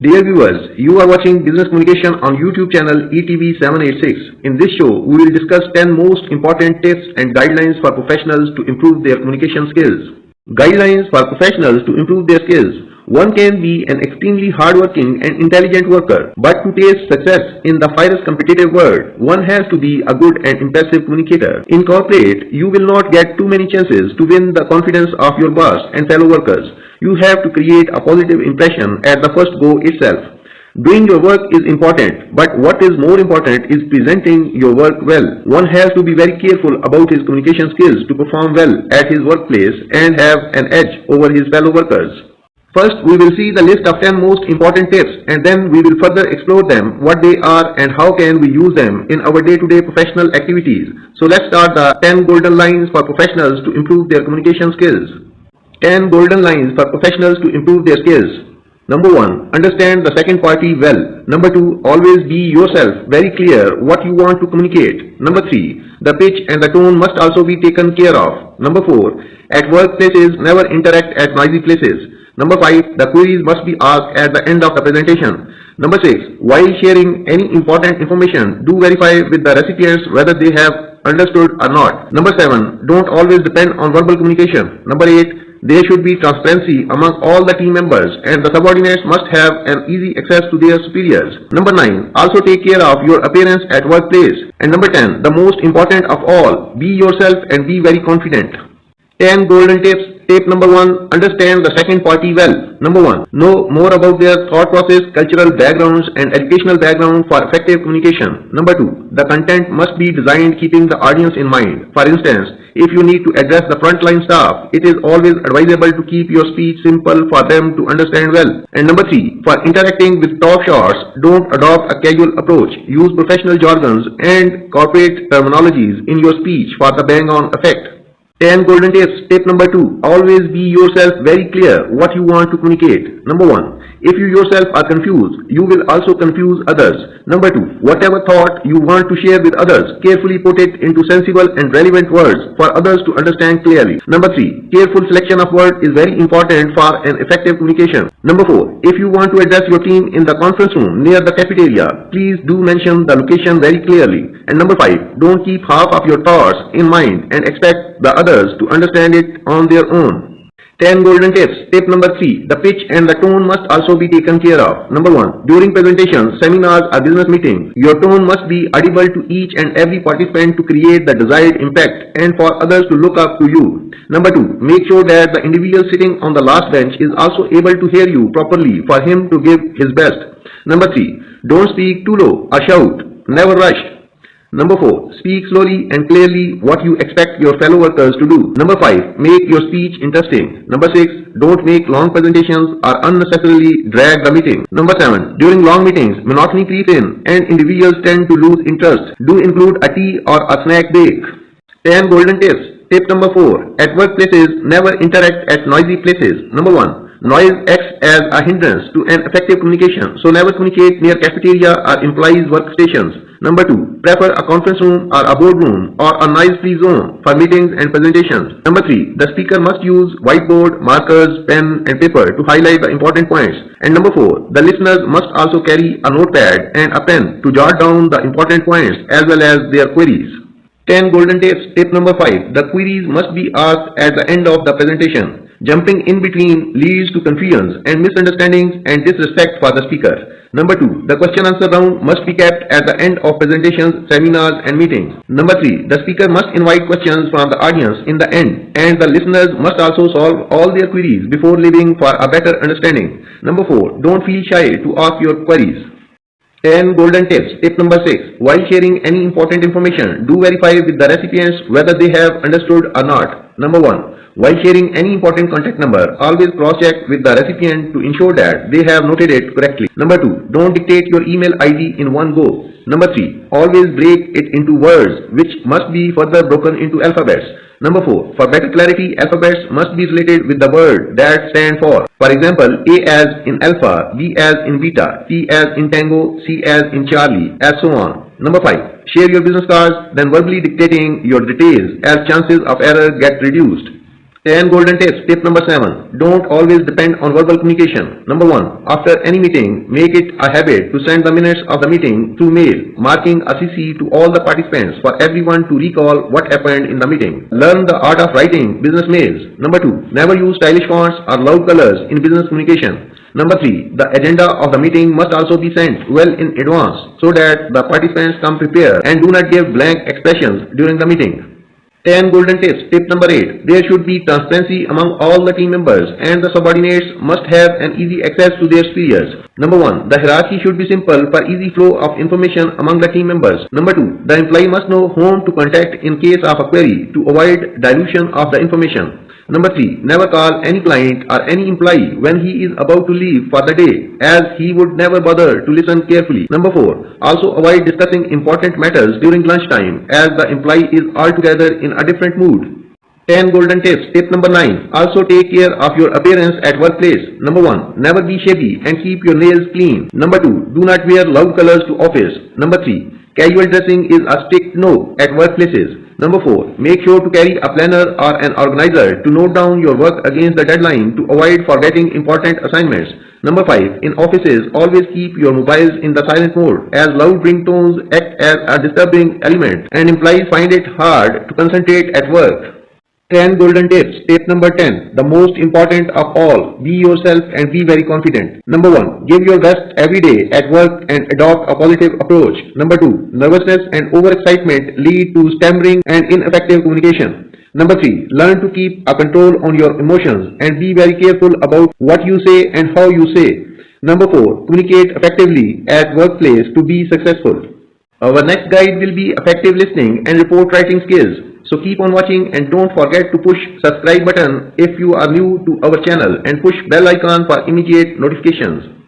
Dear viewers, you are watching Business Communication on YouTube channel ETV786. In this show, we will discuss 10 most important tips and guidelines for professionals to improve their communication skills. Guidelines for professionals to improve their skills. One can be an extremely hardworking and intelligent worker, but to taste success in the fierce competitive world, one has to be a good and impressive communicator. In corporate, you will not get too many chances to win the confidence of your boss and fellow workers. You have to create a positive impression at the first go itself. Doing your work is important, but what is more important is presenting your work well. One has to be very careful about his communication skills to perform well at his workplace and have an edge over his fellow workers. First, we will see the list of 10 most important tips, and then we will further explore them, what they are and how can we use them in our day-to-day professional activities. So let's start the 10 golden lines for professionals to improve their communication skills. 10 golden lines for professionals to improve their skills. Number 1. Understand the second party well. Number 2. Always be yourself, very clear what you want to communicate. Number 3. The pitch and the tone must also be taken care of. Number 4. At workplaces, never interact at noisy places. Number 5. The queries must be asked at the end of the presentation. Number 6. While sharing any important information, do verify with the recipients whether they have understood or not. Number 7. Don't always depend on verbal communication. Number 8. There should be transparency among all the team members and the subordinates must have an easy access to their superiors. Number 9. Also take care of your appearance at workplace. And number 10. The most important of all, be yourself and be very confident. 10 golden tips. Tip number 1. Understand the second party well. Number 1. Know more about their thought process, cultural backgrounds and educational background for effective communication. Number 2. The content must be designed keeping the audience in mind. For instance, if you need to address the frontline staff, it is always advisable to keep your speech simple for them to understand well. And number 3. For interacting with top shots, don't adopt a casual approach. Use professional jargons and corporate terminologies in your speech for the bang-on effect. 10 golden tips. Tip number 2. Always be yourself, very clear what you want to communicate. Number 1. If you yourself are confused, you will also confuse others. Number 2. Whatever thought you want to share with others, carefully put it into sensible and relevant words for others to understand clearly. Number 3. Careful selection of words is very important for an effective communication. Number 4. If you want to address your team in the conference room near the cafeteria, please do mention the location very clearly. And number 5. Don't keep half of your thoughts in mind and expect the others to understand it on their own. 10 golden tips. Tip number 3. The pitch and the tone must also be taken care of. Number 1. During presentations, seminars or business meetings, your tone must be audible to each and every participant to create the desired impact and for others to look up to you. Number 2. Make sure that the individual sitting on the last bench is also able to hear you properly for him to give his best. Number 3. Don't speak too low or shout. Never rush. Number 4. Speak slowly and clearly what you expect your fellow workers to do. Number 5. Make your speech interesting. Number 6. Don't make long presentations or unnecessarily drag the meeting. Number 7. During long meetings, monotony creeps in and individuals tend to lose interest. Do include a tea or a snack break. 10 golden tips. Tip number 4. At workplaces, never interact at noisy places. Number 1. Noise acts as a hindrance to an effective communication, so never communicate near cafeteria or employees' workstations. Number 2. Prefer a conference room or a boardroom or a noise-free zone for meetings and presentations. Number 3. The speaker must use whiteboard, markers, pen and paper to highlight the important points. And number 4. The listeners must also carry a notepad and a pen to jot down the important points as well as their queries. 10 golden tips. Tip number 5. The queries must be asked at the end of the presentation. Jumping in between leads to confusions and misunderstandings and disrespect for the speaker. Number 2. The question-answer round must be kept at the end of presentations, seminars and meetings. Number 3. The speaker must invite questions from the audience in the end and the listeners must also solve all their queries before leaving for a better understanding. Number 4. Don't feel shy to ask your queries. 10 golden tips. Tip number 6. While sharing any important information, do verify with the recipients whether they have understood or not. Number 1. While sharing any important contact number, always cross-check with the recipient to ensure that they have noted it correctly. Number 2. Don't dictate your email ID in one go. Number 3. Always break it into words which must be further broken into alphabets. Number 4. For better clarity, alphabets must be related with the word that stand for. For example, A as in alpha, B as in beta, T as in tango, C as in Charlie, and so on. Number 5. Share your business cards, then verbally dictating your details as chances of error get reduced. 10 golden tips. Tip number 7. Don't always depend on verbal communication. Number 1. After any meeting, make it a habit to send the minutes of the meeting through mail, marking a CC to all the participants for everyone to recall what happened in the meeting. Learn the art of writing business mails. Number 2. Never use stylish fonts or loud colors in business communication. Number 3. The agenda of the meeting must also be sent well in advance so that the participants come prepared and do not give blank expressions during the meeting. 10 golden tips. Tip number 8. There should be transparency among all the team members and the subordinates must have an easy access to their superiors. Number 1. The hierarchy should be simple for easy flow of information among the team members. Number 2. The employee must know whom to contact in case of a query to avoid dilution of the information. Number 3. Never call any client or any employee when he is about to leave for the day, as he would never bother to listen carefully. Number 4. Also avoid discussing important matters during lunchtime, as the employee is altogether in a different mood. 10 golden tips. Tip number 9. Also take care of your appearance at workplace. Number 1. Never be shabby and keep your nails clean. Number 2. Do not wear loud colors to office. Number 3. Casual dressing is a strict no at workplaces. Number 4. Make sure to carry a planner or an organizer to note down your work against the deadline to avoid forgetting important assignments. Number 5. In offices, always keep your mobiles in the silent mode, as loud ringtones act as a disturbing element and employees find it hard to concentrate at work. 10 golden tips. Tip number 10. The most important of all. Be yourself and be very confident. Number 1. Give your best every day at work and adopt a positive approach. Number 2. Nervousness and overexcitement lead to stammering and ineffective communication. Number 3. Learn to keep a control on your emotions and be very careful about what you say and how you say. Number 4. Communicate effectively at workplace to be successful. Our next guide will be effective listening and report writing skills. So keep on watching and don't forget to push subscribe button if you are new to our channel and push bell icon for immediate notifications.